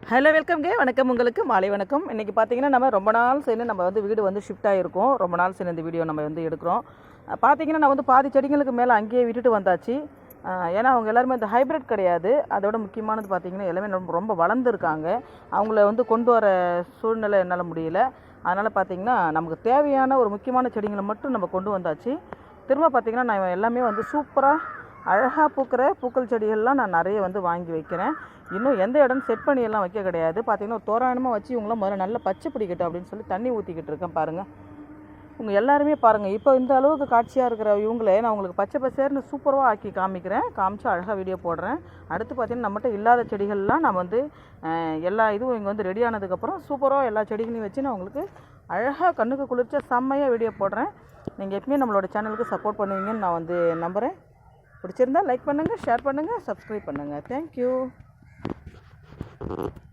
Hello வெல்கம்ங்க. வணக்கம், உங்களுக்கு மாலை வணக்கம். இன்றைக்கி பார்த்தீங்கன்னா நம்ம ரொம்ப நாள் சேர்ந்து நம்ம வீடு ஷிஃப்ட் ஆகிருக்கோம். ரொம்ப நாள் சேர்ந்து இந்த வீடியோ நம்ம எடுக்கிறோம். பார்த்தீங்கன்னா நான் பாதி செடிங்களுக்கு மேலே அங்கேயே விட்டுட்டு வந்தாச்சு. ஏன்னா அவங்க எல்லாருமே இந்த ஹைப்ரிட் கிடையாது. அதோட முக்கியமானது பார்த்தீங்கன்னா எல்லாமே ரொம்ப வளர்ந்துருக்காங்க. அவங்கள கொண்டு வர சூழ்நிலை என்னால் முடியல. அதனால் பார்த்தீங்கன்னா நமக்கு தேவையான ஒரு முக்கியமான செடிங்களை மட்டும் நம்ம கொண்டு வந்தாச்சு. திரும்ப பார்த்தீங்கன்னா நான் எல்லாமே சூப்பராக அழகாக பூக்கிற பூக்கள் செடிகள்லாம் நான் நிறைய வாங்கி வைக்கிறேன். இன்னும் எந்த இடம் செட் பண்ணியெல்லாம் வைக்க கிடையாது. பார்த்திங்கன்னா ஒரு தோராயமாக வச்சு இவங்களாம் முதல்ல நல்லா பச்சை பிடிக்கட்டும் அப்படின்னு சொல்லி தண்ணி ஊற்றிக்கிட்டு இருக்கேன். பாருங்கள், இவங்க எல்லாருமே பாருங்கள். இப்போ இந்த அளவுக்கு காட்சியாக இருக்கிற இவங்களே நான் உங்களுக்கு பச்சை பசேர்னு சூப்பராக ஆக்கி காமிச்சு அழகாக வீடியோ போடுறேன். அடுத்து பார்த்திங்கன்னா நம்மகிட்ட இல்லாத செடிகள்லாம் நான் எல்லா இதுவும் இங்கே ரெடி ஆனதுக்கப்புறம் சூப்பராக எல்லா செடிகளையும் வச்சு நான் உங்களுக்கு அழகாக கண்ணுக்கு குளிர்ச்சா செம்மையாக வீடியோ போடுறேன். நீங்கள் எப்பவுமே நம்மளோட சேனலுக்கு சப்போர்ட் பண்ணுவீங்கன்னு நான் நம்புகிறேன். பிடிச்சிருந்தா லைக் பண்ணுங்கள், ஷேர் பண்ணுங்கள், சப்ஸ்கிரைப் பண்ணுங்கள். தேங்க்யூ.